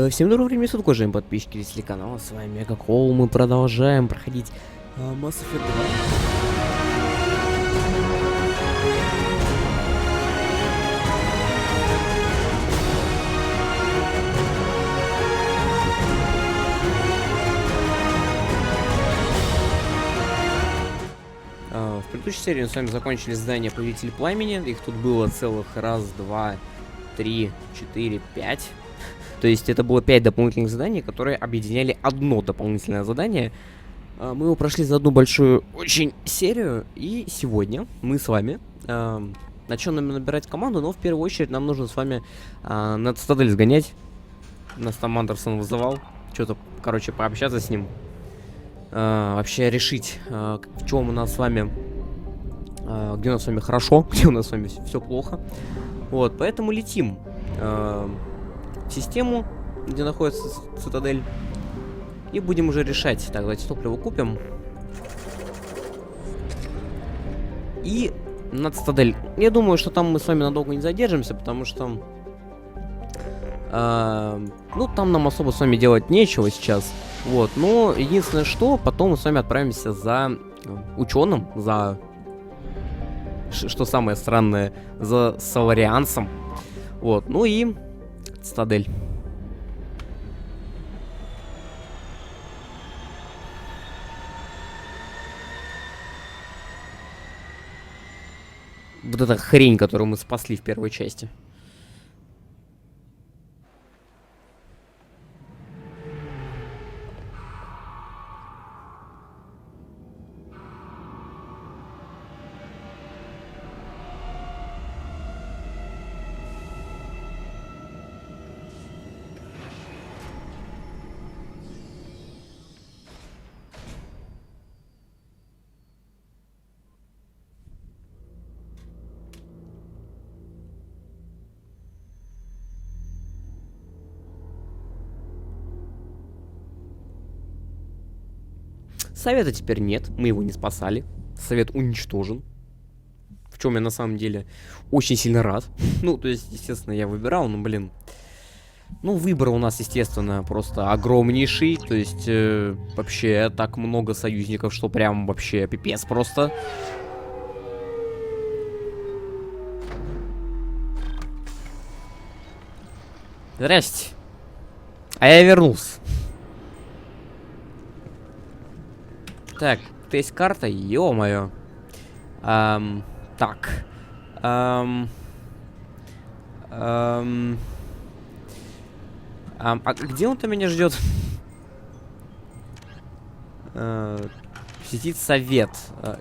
Всем доброго времени суток, уважаемые подписчики телеканала, с вами Омега. Мы продолжаем проходить Mass Effect 2. В предыдущей серии мы с вами закончили задание Повелитель Пламени. Их тут было целых раз, два, три, четыре, пять. То есть это было 5 дополнительных заданий, которые объединяли одно дополнительное задание. Мы его прошли за одну большую очень серию. И сегодня мы с вами начнем набирать команду, но в первую очередь нам нужно с вами на Цитадель сгонять. Нас там Андерсон вызывал. Что-то, короче, пообщаться с ним. Вообще решить, в чем у нас с вами, где у нас с вами хорошо, где у нас с вами все плохо. Вот, поэтому летим в систему, где находится Цитадель, и будем уже решать. Так, давайте топливо купим. И на Цитадель. Я думаю, что там мы с вами надолго не задержимся, потому что ну, там нам особо с вами делать нечего сейчас. Вот, но единственное, что потом мы с вами отправимся за ученым, за, что самое странное, за Соларианцем. Вот, ну и Цитадель. Вот эта хрень, которую мы спасли в первой части. Совета теперь нет, мы его не спасали. Совет уничтожен. В чем я на самом деле очень сильно рад. Ну, то есть, естественно, я выбирал, но, блин. Ну, выбор у нас, естественно, просто огромнейший. То есть, вообще, так много союзников, что прям вообще пипец просто. Здрасте. А я вернулся. Так, тут есть карта, ё-моё. Так. А где он-то меня ждет? Сидит совет.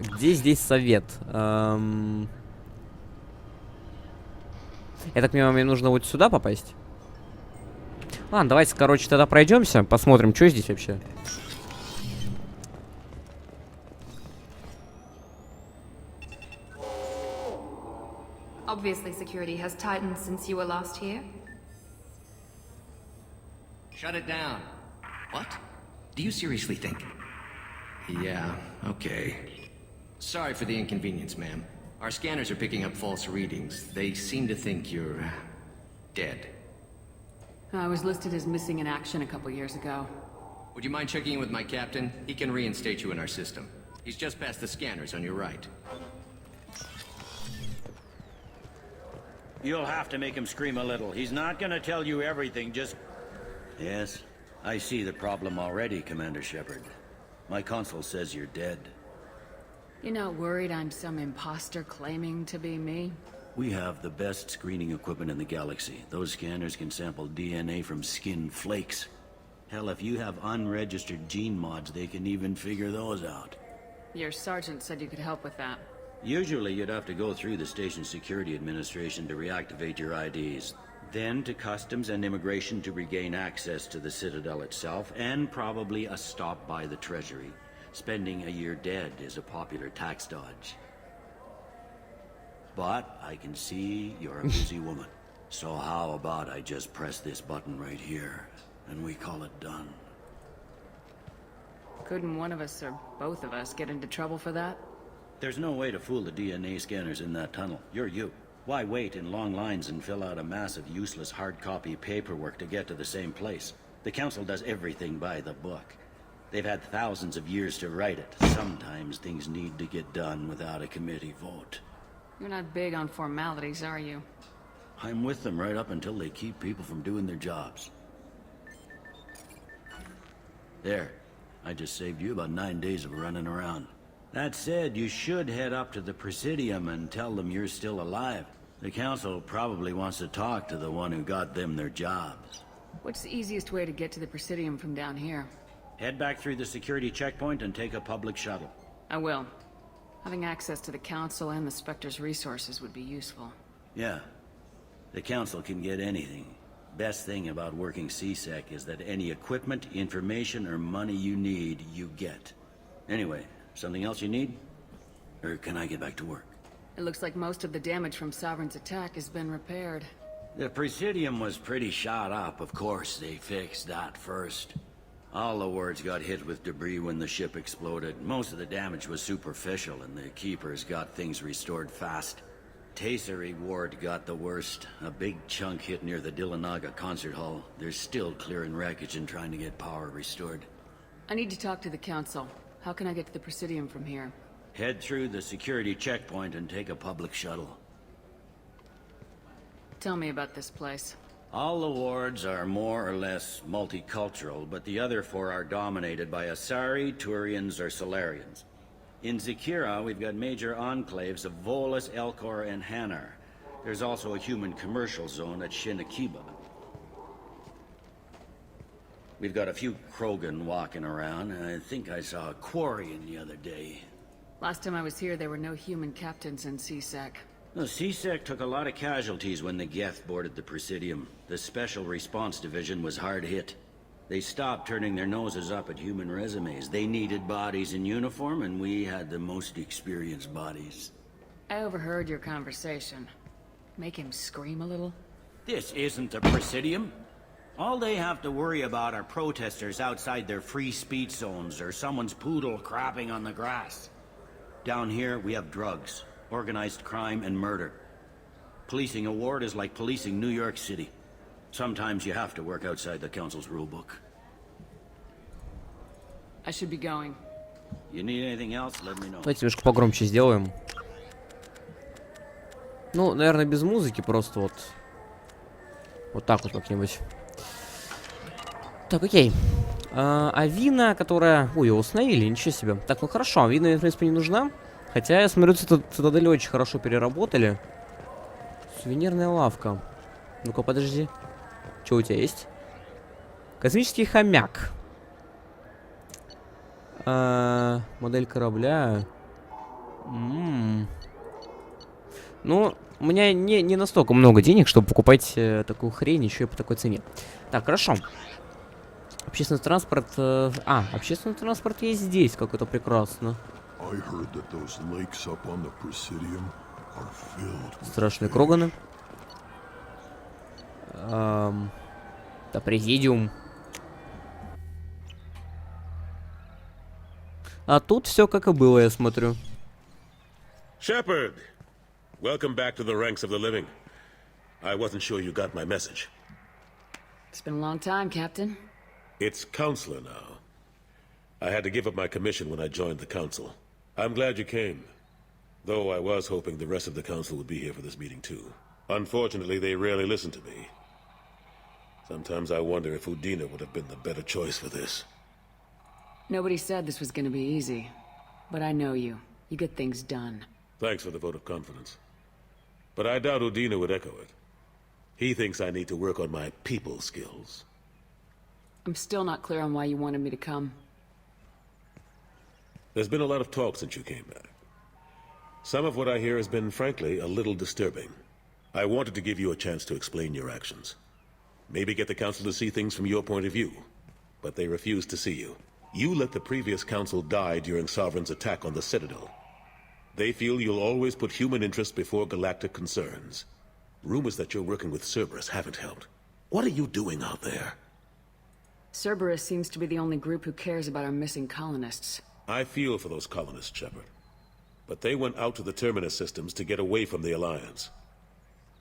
Где здесь совет? Я так понимаю, мне нужно вот сюда попасть? Ладно, давайте, короче, тогда пройдемся, посмотрим, что здесь вообще. Obviously, security has tightened since you were last here. Shut it down. What? Do you seriously think? Yeah, okay. Sorry for the inconvenience, ma'am. Our scanners are picking up false readings. They seem to think you're dead. I was listed as missing in action a couple years ago. Would you mind checking in with my captain? He can reinstate you in our system. He's just past the scanners on your right. You'll have to make him scream a little. He's not gonna tell you everything, just... Yes, I see the problem already, Commander Shepard. My console says you're dead. You're not worried I'm some imposter claiming to be me? We have the best screening equipment in the galaxy. Those scanners can sample DNA from skin flakes. Hell, if you have unregistered gene mods, they can even figure those out. Your sergeant said you could help with that. Usually you'd have to go through the station security administration to reactivate your IDs. Then to customs and immigration to regain access to the Citadel itself, and probably a stop by the Treasury. Spending a year dead is a popular tax dodge. But I can see you're a busy woman. So how about I just press this button right here, and we call it done? Couldn't one of us or both of us get into trouble for that? There's no way to fool the DNA scanners in that tunnel. You're you. Why wait in long lines and fill out a massive useless hard copy paperwork to get to the same place? The Council does everything by the book. They've had thousands of years to write it. Sometimes things need to get done without a committee vote. You're not big on formalities, are you? I'm with them right up until they keep people from doing their jobs. There. I just saved you about 9 days of running around. That said, you should head up to the Presidium and tell them you're still alive. The Council probably wants to talk to the one who got them their jobs. What's the easiest way to get to the Presidium from down here? Head back through the security checkpoint and take a public shuttle. I will. Having access to the Council and the Spectre's resources would be useful. Yeah. The Council can get anything. Best thing about working CSEC is that any equipment, information, or money you need, you get. Anyway, something else you need? Or can I get back to work? It looks like most of the damage from Sovereign's attack has been repaired. The Presidium was pretty shot up, of course. They fixed that first. All the wards got hit with debris when the ship exploded. Most of the damage was superficial, and the Keepers got things restored fast. Tasery Ward got the worst. A big chunk hit near the Dillanaga concert hall. They're still clearing wreckage and trying to get power restored. I need to talk to the Council. How can I get to the Presidium from here? Head through the security checkpoint and take a public shuttle. Tell me about this place. All the wards are more or less multicultural, but the other four are dominated by Asari, Turians, or Solarians. In Zakira, we've got major enclaves of Volus, Elcor, and Hanar. There's also a human commercial zone at Shinakiba. We've got a few Krogan walking around, and I think I saw a Quarian the other day. Last time I was here, there were no human captains in CSEC. The CSEC took a lot of casualties when the Geth boarded the Presidium. The Special Response Division was hard hit. They stopped turning their noses up at human resumes. They needed bodies in uniform, and we had the most experienced bodies. I overheard your conversation. Make him scream a little? This isn't the Presidium. All they have to worry about are protesters outside their free speech zones or someone's poodle crapping on the grass. Down here, we have drugs, organized crime, and murder. Policing a ward is like policing New York City. Sometimes you have to work outside the Council's rulebook. I should be going. You need anything else, let me know. Давайте немножко погромче сделаем. Ну, наверное, без музыки, просто вот. Вот так вот как-нибудь. Так, окей. Авина, которая... Ой, ее установили, ничего себе. Так, ну хорошо, Авина, в принципе, не нужна. Хотя, я смотрю, цитадели очень хорошо переработали. Сувенирная лавка. Ну-ка, подожди. Что у тебя есть? Космический хомяк. Модель корабля. Ну, у меня не настолько много денег, чтобы покупать такую хрень еще и по такой цене. Так, хорошо. Общественный транспорт... общественный транспорт есть здесь, как это прекрасно. Страшные кроганы. Да, президиум. А тут все как и было, я смотрю. Shepard, welcome back to the ranks of the living. I wasn't sure you got my message. It's been a long time, Captain. It's Counselor now. I had to give up my commission when I joined the Council. I'm glad you came. Though I was hoping the rest of the Council would be here for this meeting too. Unfortunately, they rarely listen to me. Sometimes I wonder if Udina would have been the better choice for this. Nobody said this was gonna be easy. But I know you. You get things done. Thanks for the vote of confidence. But I doubt Udina would echo it. He thinks I need to work on my people skills. I'm still not clear on why you wanted me to come. There's been a lot of talk since you came back. Some of what I hear has been, frankly, a little disturbing. I wanted to give you a chance to explain your actions. Maybe get the Council to see things from your point of view. But they refused to see you. You let the previous Council die during Sovereign's attack on the Citadel. They feel you'll always put human interests before galactic concerns. Rumors that you're working with Cerberus haven't helped. What are you doing out there? Cerberus seems to be the only group who cares about our missing colonists. I feel for those colonists, Shepard. But they went out to the Terminus systems to get away from the Alliance.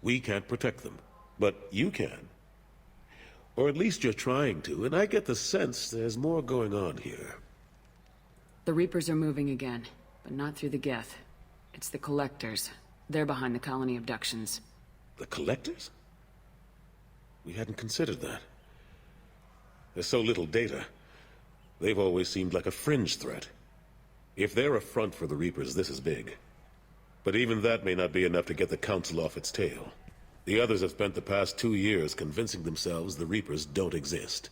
We can't protect them, but you can. Or at least you're trying to, and I get the sense there's more going on here. The Reapers are moving again, but not through the Geth. It's the Collectors. They're behind the colony abductions. The Collectors? We hadn't considered that. There's so little data. They've always seemed like a fringe threat. If they're a front for the Reapers, this is big. But even that may not be enough to get the Council off its tail. The others have spent the past 2 years convincing themselves the Reapers don't exist.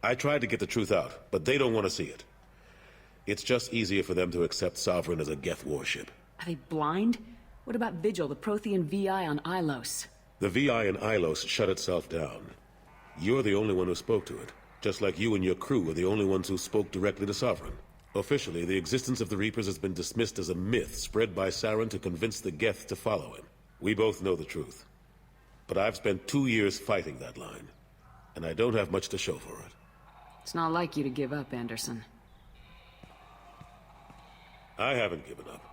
I tried to get the truth out, but they don't want to see it. It's just easier for them to accept Sovereign as a Geth warship. Are they blind? What about Vigil, the Prothean VI on Ilos? The VI in Ilos shut itself down. You're the only one who spoke to it, just like you and your crew are the only ones who spoke directly to Sovereign. Officially, the existence of the Reapers has been dismissed as a myth spread by Saren to convince the Geth to follow him. We both know the truth. But I've spent 2 years fighting that line, and I don't have much to show for it. It's not like you to give up, Anderson. I haven't given up,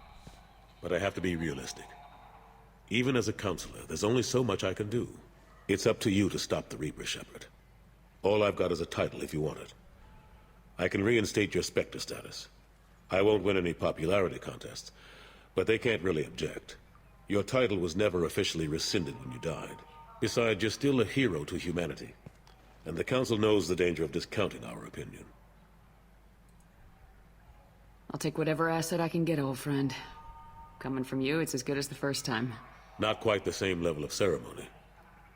but I have to be realistic. Even as a counselor, there's only so much I can do. It's up to you to stop the Reaper, Shepard. All I've got is a title if you want it. I can reinstate your Spectre status. I won't win any popularity contests, but they can't really object. Your title was never officially rescinded when you died. Besides, you're still a hero to humanity. And the Council knows the danger of discounting our opinion. I'll take whatever asset I can get, old friend. Coming from you, it's as good as the first time. Not quite the same level of ceremony.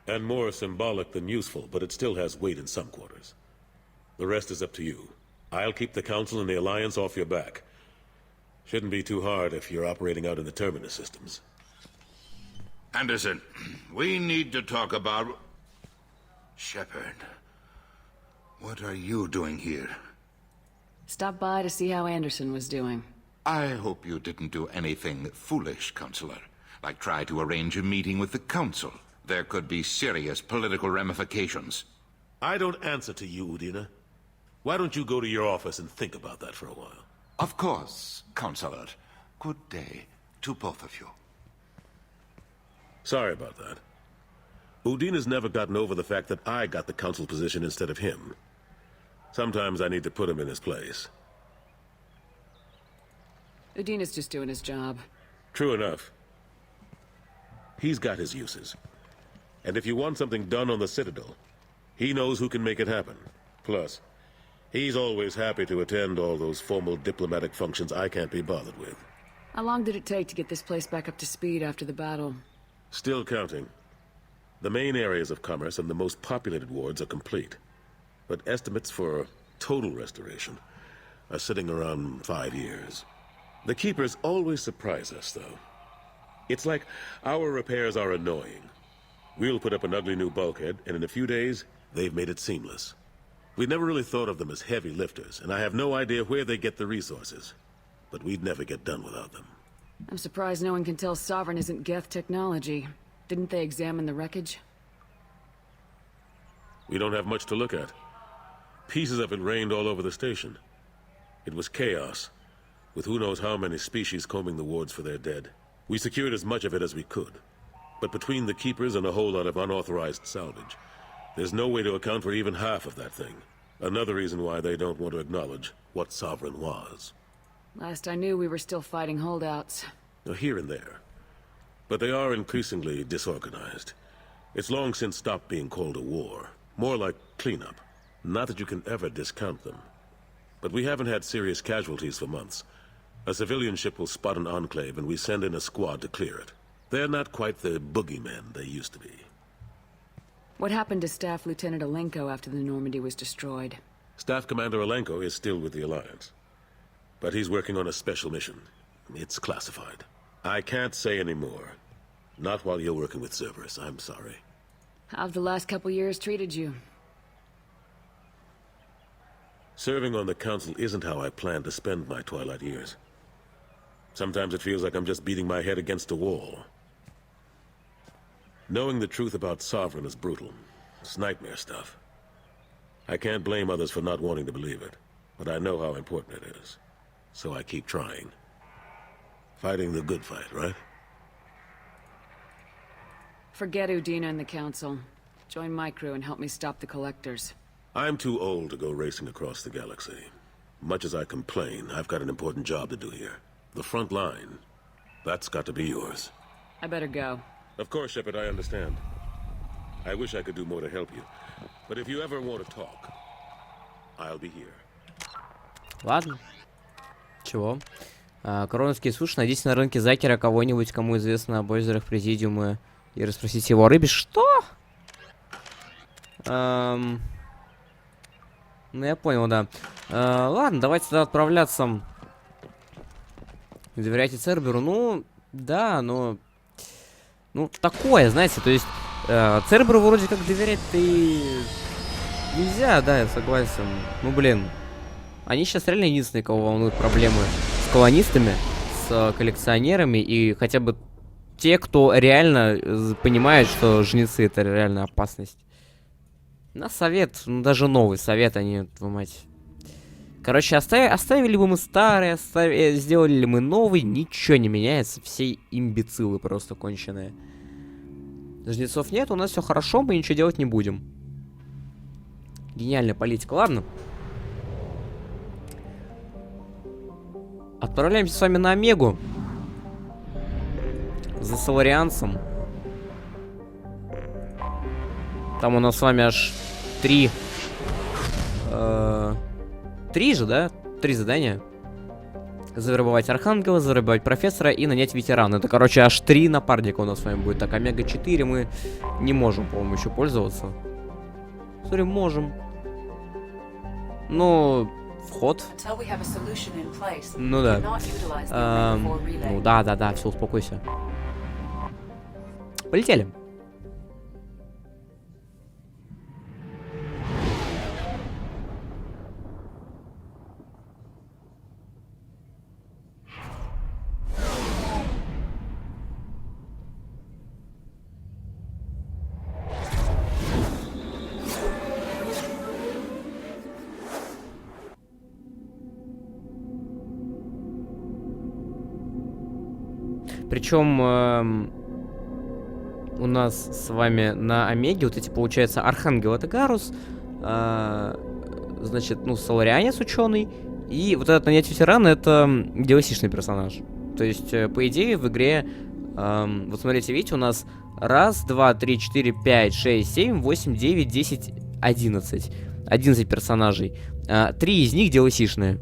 And more symbolic than useful, but it still has weight in some quarters. The rest is up to you. I'll keep the Council and the Alliance off your back. Shouldn't be too hard if you're operating out in the Terminus systems. Anderson, we need to talk about... Shepard, what are you doing here? Stop by to see how Anderson was doing. I hope you didn't do anything foolish, Counselor. Like try to arrange a meeting with the Council. There could be serious political ramifications. I don't answer to you, Udina. Why don't you go to your office and think about that for a while? Of course, Counselor. Good day to both of you. Sorry about that. Udina's never gotten over the fact that I got the Council position instead of him. Sometimes I need to put him in his place. Udina's just doing his job. True enough. He's got his uses. And if you want something done on the Citadel, he knows who can make it happen. Plus, he's always happy to attend all those formal diplomatic functions I can't be bothered with. How long did it take to get this place back up to speed after the battle? Still counting. The main areas of commerce and the most populated wards are complete. But estimates for total restoration are sitting around 5 years. The Keepers always surprise us, though. It's like our repairs are annoying. We'll put up an ugly new bulkhead, and in a few days, they've made it seamless. We never really thought of them as heavy lifters, and I have no idea where they get the resources. But we'd never get done without them. I'm surprised no one can tell Sovereign isn't Geth technology. Didn't they examine the wreckage? We don't have much to look at. Pieces of it rained all over the station. It was chaos, with who knows how many species combing the wards for their dead. We secured as much of it as we could. But between the Keepers and a whole lot of unauthorized salvage, there's no way to account for even half of that thing. Another reason why they don't want to acknowledge what Sovereign was. Last I knew, we were still fighting holdouts. Now, here and there. But they are increasingly disorganized. It's long since stopped being called a war. More like cleanup. Not that you can ever discount them. But we haven't had serious casualties for months. A civilian ship will spot an enclave and we send in a squad to clear it. They're not quite the boogeymen they used to be. What happened to Staff Lieutenant Alenko after the Normandy was destroyed? Staff Commander Alenko is still with the Alliance. But he's working on a special mission. It's classified. I can't say any more. Not while you're working with Cerberus, I'm sorry. How have the last couple years treated you? Serving on the Council isn't how I plan to spend my twilight years. Sometimes it feels like I'm just beating my head against a wall. Knowing the truth about Sovereign is brutal. It's nightmare stuff. I can't blame others for not wanting to believe it, but I know how important it is. So I keep trying. Fighting the good fight, right? Forget Udina and the Council. Join my crew and help me stop the Collectors. I'm too old to go racing across the galaxy. Much as I complain, I've got an important job to do here. The front line. That's got to be yours. I better go. Of course, Shepard, I understand. I wish I could do more to help you. But if you ever want to talk, I'll be here. Ладно. Чего? Кроновский слушай, найдите на рынке Закера кого-нибудь, кому известно об озерах Президиума, и расспросите его о рыбе. Что? Ну, я понял, да. Ладно, давайте тогда отправляться. Доверяйте Церберу? Ну, да, но... Ну, такое, знаете, то есть... Церберу вроде как доверять-то и... Нельзя, да, я согласен. Ну, блин. Они сейчас реально единственные, кого волнуют проблемы с колонистами, с коллекционерами, и хотя бы те, кто реально понимает, что жнецы — это реально опасность. На совет, ну, даже новый совет, они, твою мать... Короче, оставили бы мы старый, сделали ли мы новый, ничего не меняется. Все имбецилы просто конченые. Жнецов нет, у нас все хорошо, мы ничего делать не будем. Гениальная политика, ладно. Отправляемся с вами на Омегу. За Соларианцем. Там у нас с вами аж 3 же, да? 3 задания. Завербовать Архангела, завербовать Профессора и нанять ветерана. Это, короче, аж 3 напарника у нас с вами будет. Так, Омега-4 мы не можем, по-моему, еще пользоваться. Смотри, можем. Ну, вход. Ну да. Ну да, все, успокойся. Полетели. Причем у нас с вами на Омеге вот эти, получается, Архангел — это Гарус, значит, ну, Соларианец ученый, и вот этот нанять ветерана — это DLC-шный персонаж. То есть, по идее, в игре, вот смотрите, видите, у нас 1, 2, 3, 4, 5, 6, 7, 8, 9, 10, 11. 11 персонажей. 3 из них DLC-шные.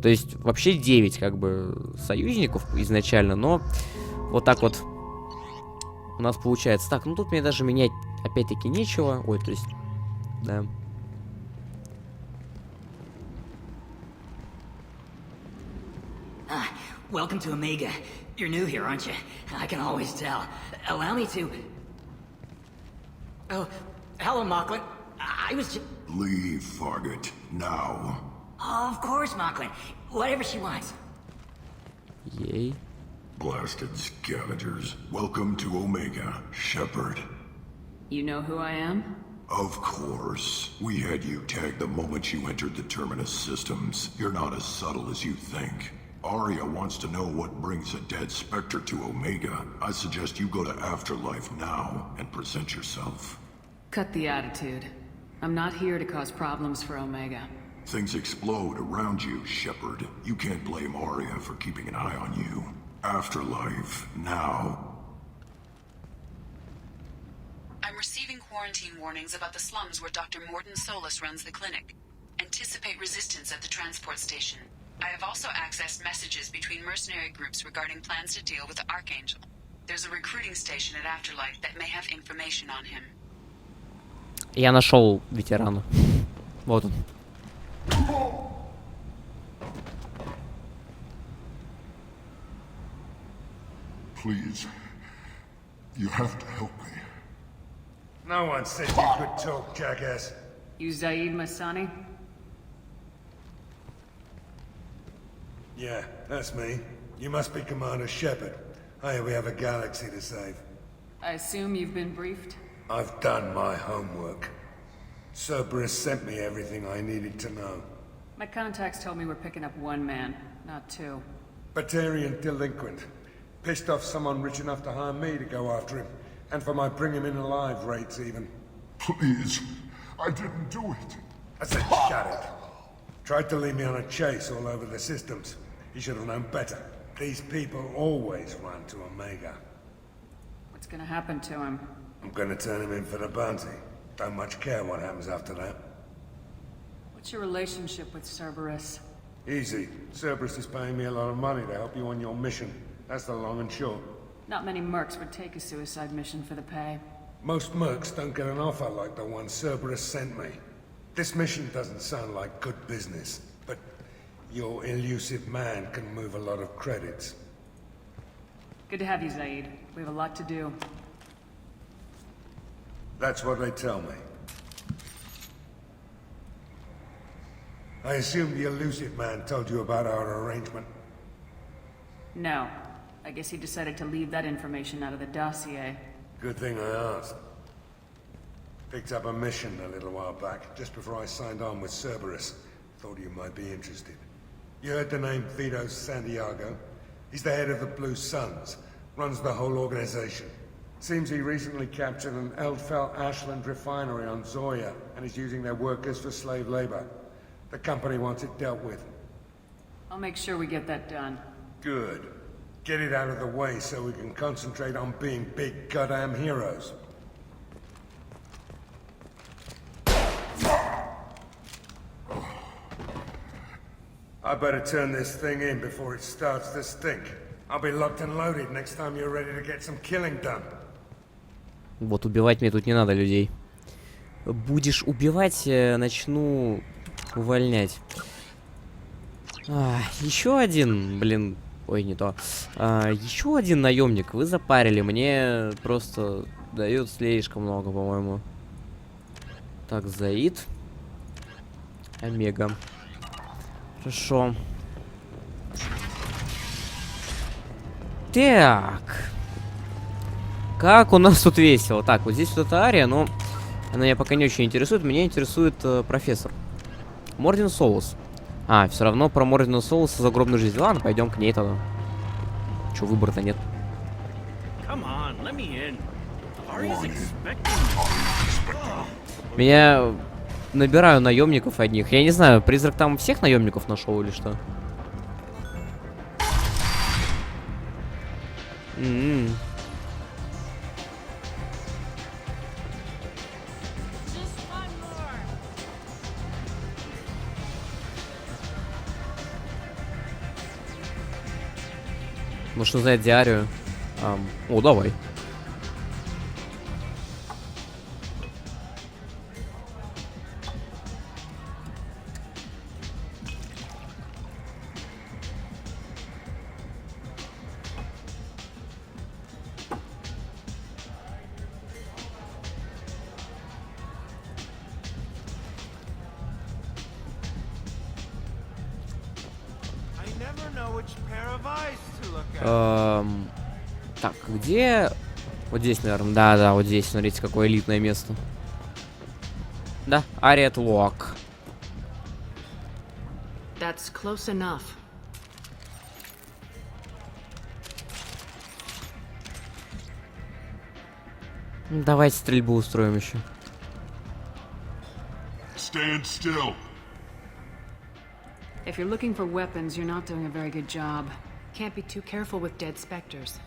То есть, вообще 9, как бы, союзников изначально, но вот так вот у нас получается. Так, ну тут мне даже менять опять-таки нечего. Ой, то есть, да. Welcome to Omega. You're new here, aren't you? I can always tell. Allow me to... Oh, hello, Mocklin. I was just... Leave, Fargate. Now. Oh, of course, Mocklin. Whatever she wants. Yay. Blasted scavengers. Welcome to Omega, Shepard. You know who I am? Of course. We had you tagged the moment you entered the Terminus systems. You're not as subtle as you think. Arya wants to know what brings a dead Spectre to Omega. I suggest you go to Afterlife now and present yourself. Cut the attitude. I'm not here to cause problems for Omega. Things explode around you, Shepard. You can't blame Arya for keeping an eye on you. Afterlife, now. I'm receiving quarantine warnings about the slums where Dr. Morden Solus runs the clinic. Anticipate resistance at the transport station. I have also accessed messages between mercenary groups regarding plans to deal with the Archangel. There's a recruiting station at Afterlife that may have information on him. Я нашел ветерана. Вот он. Please, you have to help me. No one said you could talk, jackass. You Zaid Masani? Yeah, that's me. You must be Commander Shepard. Hey, we have a galaxy to save. I assume you've been briefed? I've done my homework. Cerberus sent me everything I needed to know. My contacts told me we're picking up one man, not two. Batarian delinquent. Pissed off someone rich enough to hire me to go after him. And for my bring him in alive rates even. Please, I didn't do it. I said shut it. Tried to lead me on a chase all over the systems. He should have known better. These people always run to Omega. What's gonna happen to him? I'm gonna turn him in for the bounty. Don't much care what happens after that. What's your relationship with Cerberus? Easy. Cerberus is paying me a lot of money to help you on your mission. That's the long and short. Not many mercs would take a suicide mission for the pay. Most mercs don't get an offer like the one Cerberus sent me. This mission doesn't sound like good business, but your elusive man can move a lot of credits. Good to have you, Zaid. We have a lot to do. That's what they tell me. I assume the elusive man told you about our arrangement. No. I guess he decided to leave that information out of the dossier. Good thing I asked. Picked up a mission a little while back, just before I signed on with Cerberus. Thought you might be interested. You heard the name Vito Santiago? He's the head of the Blue Suns, runs the whole organization. Seems he recently captured an Eldfell Ashland refinery on Zoya, and is using their workers for slave labor. The company wants it dealt with. I'll make sure we get that done. Good. Get it out of the way so we can concentrate on being big goddamn heroes. I better turn this thing in before it starts to stink. I'll be locked and loaded next time you're ready to get some killing done. Вот убивать мне тут не надо людей. Будешь убивать, начну увольнять. Еще один, блин, ой, не то. Еще один наемник. Вы запарили. Мне просто дают слишком много, по-моему. Так, Заид. Омега. Хорошо. Так. Как у нас тут весело. Так, вот здесь вот эта Ария, но она меня пока не очень интересует. Меня интересует профессор. Морден Солус. Все равно про Мордена Солуса загробную жизнь. Ладно, пойдем к ней тогда. Че, выбора-то нет. Меня набираю наемников одних. Я не знаю, призрак там всех наемников нашел или что? Ну что за диарию? О, давай. Так, где... Вот здесь, наверное. Да, вот здесь. Смотрите, какое элитное место. Да, Ариет Лок. That's close enough. Давайте стрельбу устроим еще. Stand still. If you're looking for weapons, you're not doing a very good job. Can't be too careful with dead specters.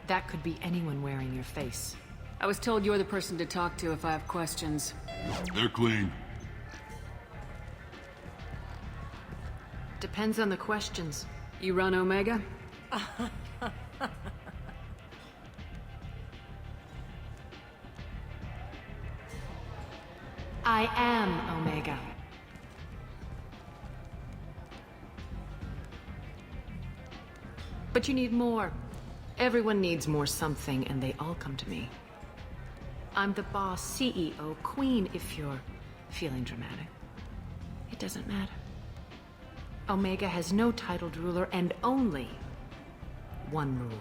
That could be anyone wearing your face. I was told you're the person to talk to if I have questions. They're clean. Depends on the questions. You run Omega? I am Omega. But you need more. Everyone needs more something, and they all come to me. I'm the boss, CEO, queen, if you're feeling dramatic. It doesn't matter. Omega has no titled ruler and only one rule.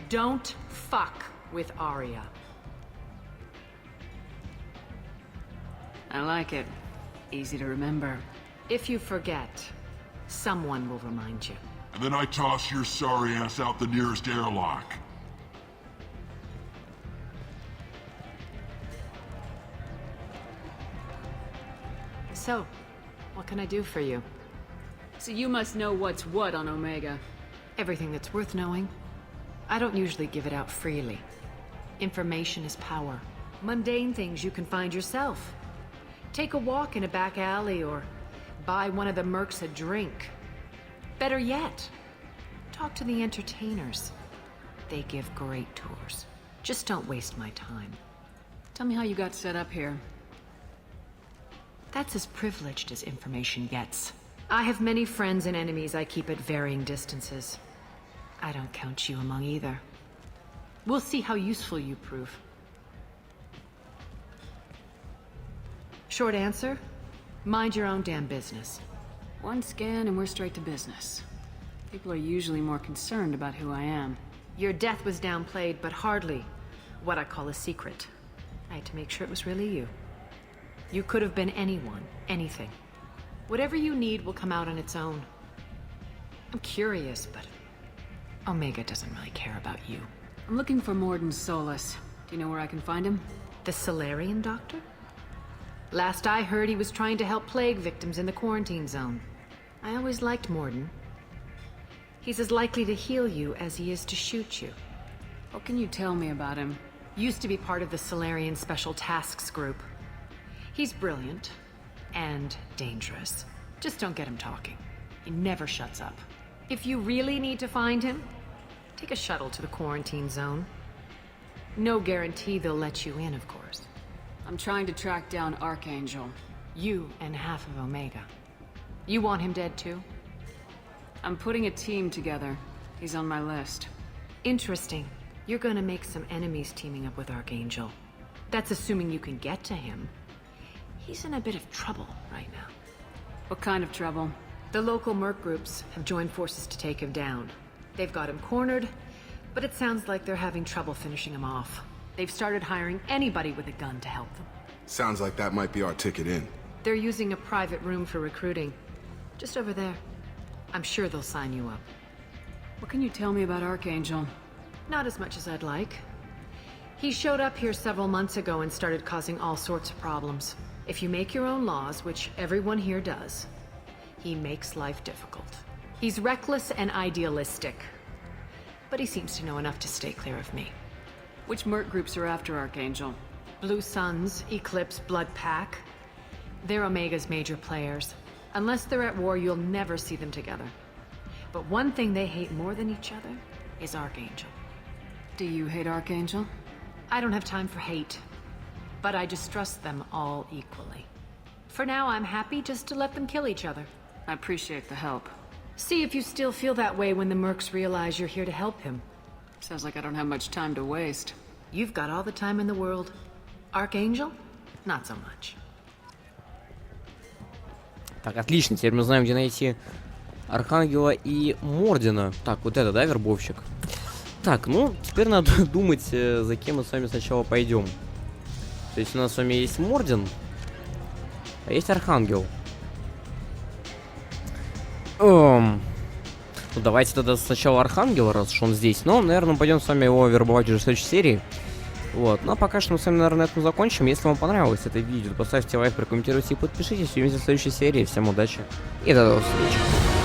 Don't fuck with Arya. I like it. Easy to remember. If you forget, someone will remind you. and then I toss your sorry ass out the nearest airlock. So, what can I do for you? So you must know what's what on Omega. Everything that's worth knowing. I don't usually give it out freely. Information is power. Mundane things you can find yourself. Take a walk in a back alley or buy one of the mercs a drink. Better yet, talk to the entertainers. They give great tours. Just don't waste my time. Tell me how you got set up here. That's as privileged as information gets. I have many friends and enemies I keep at varying distances. I don't count you among either. We'll see how useful you prove. Short answer? Mind your own damn business. One scan and we're straight to business. People are usually more concerned about who I am. Your death was downplayed, but hardly what I call a secret. I had to make sure it was really you. You could have been anyone, anything. Whatever you need will come out on its own. I'm curious, but Omega doesn't really care about you. I'm looking for Morden Solus. Do you know where I can find him? The Solarian doctor? Last I heard, he was trying to help plague victims in the quarantine zone. I always liked Morden. He's as likely to heal you as he is to shoot you. What can you tell me about him? Used to be part of the Solarian Special Tasks Group. He's brilliant and dangerous. Just don't get him talking. He never shuts up. If you really need to find him, take a shuttle to the quarantine zone. No guarantee they'll let you in, of course. I'm trying to track down Archangel. You and half of Omega. You want him dead too? I'm putting a team together. He's on my list. Interesting. You're gonna make some enemies teaming up with Archangel. That's assuming you can get to him. He's in a bit of trouble right now. What kind of trouble? The local merc groups have joined forces to take him down. They've got him cornered, but it sounds like they're having trouble finishing him off. They've started hiring anybody with a gun to help them. Sounds like that might be our ticket in. They're using a private room for recruiting. Just over there. I'm sure they'll sign you up. What can you tell me about Archangel? Not as much as I'd like. He showed up here several months ago and started causing all sorts of problems. If you make your own laws, which everyone here does, he makes life difficult. He's reckless and idealistic. But he seems to know enough to stay clear of me. Which merc groups are after Archangel? Blue Suns, Eclipse, Blood Pack. They're Omega's major players. Unless they're at war, you'll never see them together. But one thing they hate more than each other is Archangel. Do you hate Archangel? I don't have time for hate. But I distrust them all equally. For now, I'm happy just to let them kill each other. I appreciate the help. See if you still feel that way when the mercs realize you're here to help him. Sounds like I don't have much time to waste. You've got all the time in the world. Archangel? Not so much. Так, отлично, теперь мы знаем, где найти Архангела и Мордена. Так, вот это, да, вербовщик? Так, ну, теперь надо думать, за кем мы с вами сначала пойдем. То есть у нас с вами есть Морден, а есть Архангел. Ну, давайте тогда сначала Архангела, раз уж он здесь. Но, наверное, мы пойдем с вами его вербовать уже в следующей серии. Вот, ну а пока что мы с вами, наверное, на этом закончим. Если вам понравилось это видео, то поставьте лайк, прокомментируйте и подпишитесь. Увидимся в следующей серии. Всем удачи и до новых встреч.